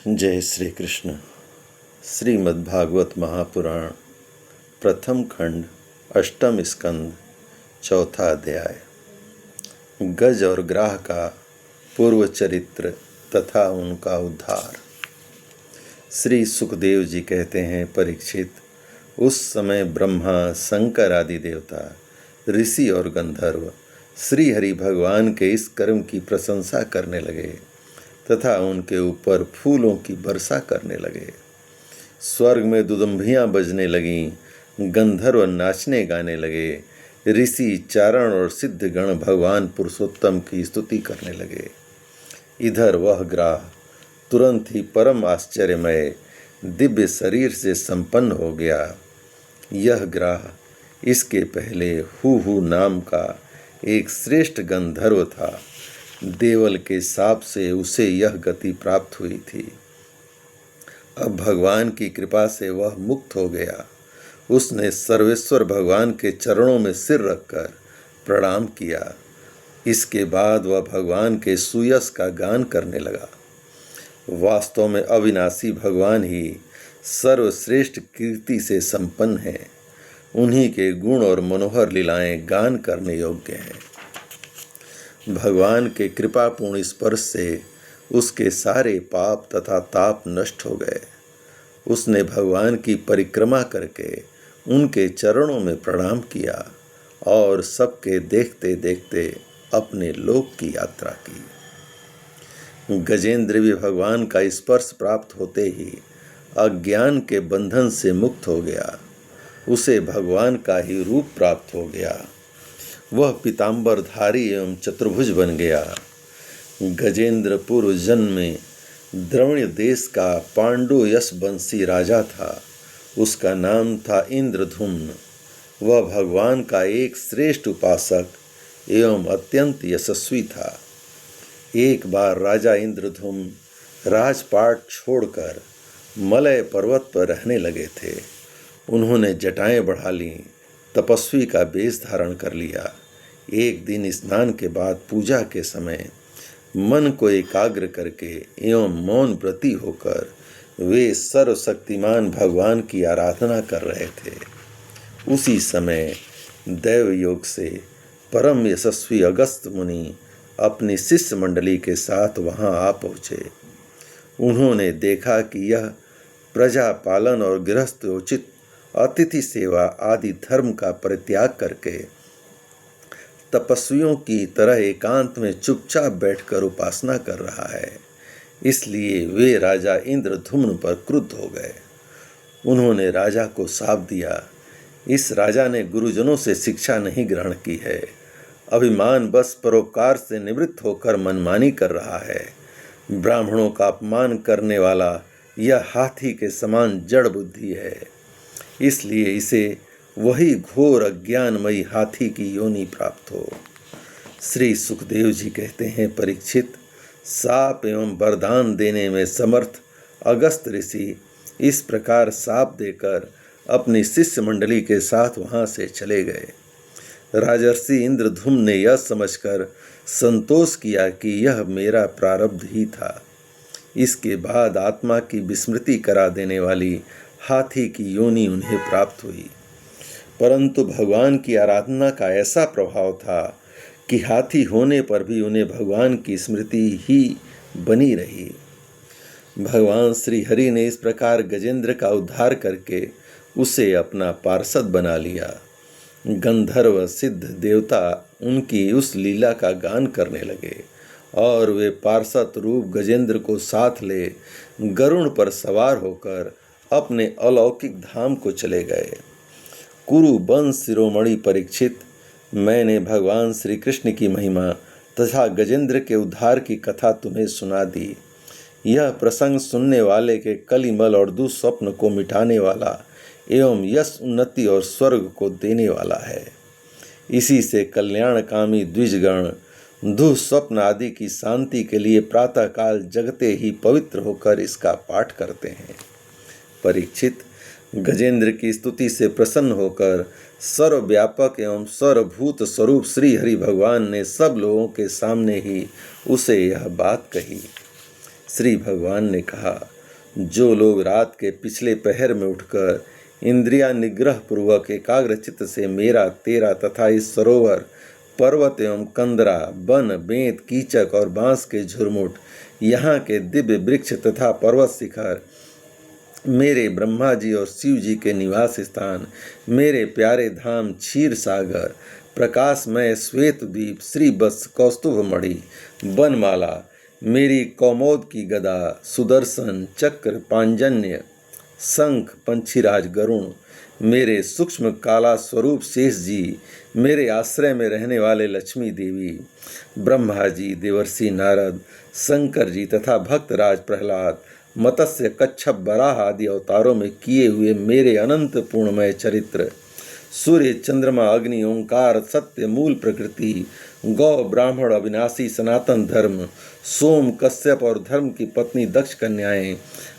जय श्री कृष्ण। श्रीमद्भागवत महापुराण प्रथम खंड अष्टम स्कंद चौथा अध्याय। गज और ग्राह का पूर्व चरित्र तथा उनका उद्धार। श्री सुखदेव जी कहते हैं, परीक्षित, उस समय ब्रह्मा, शंकर आदि देवता, ऋषि और गंधर्व श्री हरि भगवान के इस कर्म की प्रशंसा करने लगे तथा उनके ऊपर फूलों की वर्षा करने लगे। स्वर्ग में दुदुम्भियाँ बजने लगीं, गंधर्व नाचने गाने लगे, ऋषि, चारण और सिद्ध गण भगवान पुरुषोत्तम की स्तुति करने लगे। इधर वह ग्राह तुरंत ही परम आश्चर्यमय दिव्य शरीर से संपन्न हो गया। यह ग्राह इसके पहले हु नाम का एक श्रेष्ठ गंधर्व था। देवल के शाप से उसे यह गति प्राप्त हुई थी। अब भगवान की कृपा से वह मुक्त हो गया। उसने सर्वेश्वर भगवान के चरणों में सिर रखकर प्रणाम किया। इसके बाद वह भगवान के सुयश का गान करने लगा। वास्तव में अविनाशी भगवान ही सर्वश्रेष्ठ कीर्ति से संपन्न हैं। उन्हीं के गुण और मनोहर लीलाएं गान करने योग्य हैं। भगवान के कृपापूर्ण स्पर्श से उसके सारे पाप तथा ताप नष्ट हो गए। उसने भगवान की परिक्रमा करके उनके चरणों में प्रणाम किया और सबके देखते देखते अपने लोक की यात्रा की। गजेंद्र भी भगवान का स्पर्श प्राप्त होते ही अज्ञान के बंधन से मुक्त हो गया। उसे भगवान का ही रूप प्राप्त हो गया। वह पीताम्बरधारी एवं चतुर्भुज बन गया। गजेंद्र पूर्व जन्म में द्रविड़ देश का पांडु यशवंशी राजा था। उसका नाम था इंद्रधुम्न। वह भगवान का एक श्रेष्ठ उपासक एवं अत्यंत यशस्वी था। एक बार राजा इंद्रधुम्न राजपाट छोड़कर मलय पर्वत पर रहने लगे थे। उन्होंने जटाएं बढ़ा लीं, तपस्वी का वेश धारण कर लिया। एक दिन स्नान के बाद पूजा के समय मन को एकाग्र करके एवं मौन व्रती होकर वे सर्वशक्तिमान भगवान की आराधना कर रहे थे। उसी समय दैव योग से परम यशस्वी अगस्त मुनि अपनी शिष्य मंडली के साथ वहां आ पहुँचे। उन्होंने देखा कि यह प्रजा पालन और गृहस्थोचित अतिथि सेवा आदि धर्म का परित्याग करके तपस्वियों की तरह एकांत में चुपचाप बैठकर उपासना कर रहा है। इसलिए वे राजा इंद्रधुम्न पर क्रुद्ध हो गए। उन्होंने राजा को शाप दिया। इस राजा ने गुरुजनों से शिक्षा नहीं ग्रहण की है। अभिमान बस परोपकार से निवृत्त होकर मनमानी कर रहा है। ब्राह्मणों का अपमान करने वाला यह हाथी के समान जड़ बुद्धि है। इसलिए इसे वही घोर अज्ञानमयी हाथी की योनि प्राप्त हो। श्री सुखदेव जी कहते हैं, परीक्षित, शाप एवं वरदान देने में समर्थ अगस्त ऋषि इस प्रकार शाप देकर अपनी शिष्य मंडली के साथ वहां से चले गए। राजर्षि इंद्रधुम्न ने यह समझकर संतोष किया कि यह मेरा प्रारब्ध ही था। इसके बाद आत्मा की विस्मृति करा देने वाली हाथी की योनि उन्हें प्राप्त हुई। परंतु भगवान की आराधना का ऐसा प्रभाव था कि हाथी होने पर भी उन्हें भगवान की स्मृति ही बनी रही। भगवान श्री हरि ने इस प्रकार गजेंद्र का उद्धार करके उसे अपना पार्षद बना लिया। गंधर्व, सिद्ध, देवता उनकी उस लीला का गान करने लगे और वे पार्षद रूप गजेंद्र को साथ ले गरुड़ पर सवार होकर अपने अलौकिक धाम को चले गए। कुरु वंश शिरोमणि परीक्षित, मैंने भगवान श्री कृष्ण की महिमा तथा गजेंद्र के उद्धार की कथा तुम्हें सुना दी। यह प्रसंग सुनने वाले के कलिमल और दुस्वप्न को मिटाने वाला एवं यश, उन्नति और स्वर्ग को देने वाला है। इसी से कल्याणकामी द्विजगण दुस्वप्न आदि की शांति के लिए प्रातःकाल जगते ही पवित्र होकर इसका पाठ करते हैं। परीक्षित, गजेंद्र की स्तुति से प्रसन्न होकर सर्वव्यापक एवं सर्वभूत स्वरूप श्री हरि भगवान ने सब लोगों के सामने ही उसे यह बात कही। श्री भगवान ने कहा, जो लोग रात के पिछले पहर में उठकर इंद्रिया निग्रह पूर्वक एकाग्रचित्त से मेरा तेरा तथा इस सरोवर, पर्वत एवं कंदरा, वन, बेंत, कीचक और बांस के झुरमुट, यहाँ के दिव्य वृक्ष तथा पर्वत शिखर, मेरे ब्रह्मा जी और शिव जी के निवास स्थान, मेरे प्यारे धाम क्षीर सागर, प्रकाशमय श्वेत द्वीप, श्री वत्स कौस्तुभ मणि, वनमाला, मेरी कौमोद की गदा, सुदर्शन चक्र, पांजन्य, शंख, पंछीराज गरुण, मेरे सूक्ष्म काला स्वरूप शेष जी, मेरे आश्रय में रहने वाले लक्ष्मी देवी, ब्रह्मा जी, देवर्षि नारद, शंकर जी तथा भक्तराज प्रहलाद, मत्स्य, कच्छप, बराह आदि अवतारों में किए हुए मेरे अनंत पूर्णमय चरित्र, सूर्य, चंद्रमा, अग्नि, ओंकार, सत्य, मूल प्रकृति, गौ, ब्राह्मण, अविनाशी, सनातन धर्म, सोम, कश्यप और धर्म की पत्नी दक्ष कन्याएं,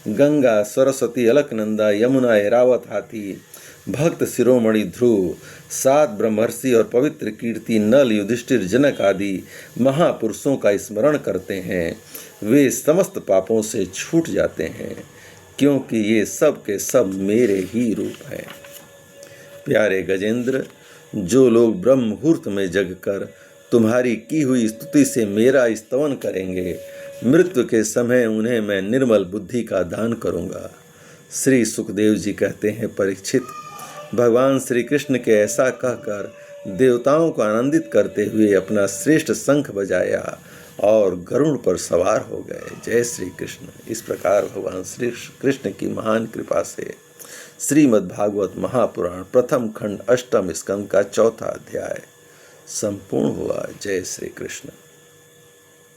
गंगा, सरस्वती, अलकनंदा, यमुना, ऐरावत हाथी, भक्त शिरोमणि ध्रुव, 7 ब्रह्मर्षि और पवित्र कीर्ति, नल, युधिष्ठिर, जनक आदि महापुरुषों का स्मरण करते हैं, वे समस्त पापों से छूट जाते हैं, क्योंकि ये सब के सब मेरे ही रूप हैं। प्यारे गजेंद्र, जो लोग ब्रह्म मुहूर्त में जगकर तुम्हारी की हुई स्तुति से मेरा स्तवन करेंगे, मृत्यु के समय उन्हें मैं निर्मल बुद्धि का दान करूँगा। श्री सुखदेव जी कहते हैं, परीक्षित, भगवान श्री कृष्ण के ऐसा कहकर देवताओं को आनंदित करते हुए अपना श्रेष्ठ शंख बजाया और गरुड़ पर सवार हो गए। जय श्री कृष्ण। इस प्रकार भगवान श्री कृष्ण की महान कृपा से श्रीमद् भागवत महापुराण प्रथम खंड 8वें स्कंद का 4था अध्याय संपूर्ण हुआ। जय श्री कृष्ण।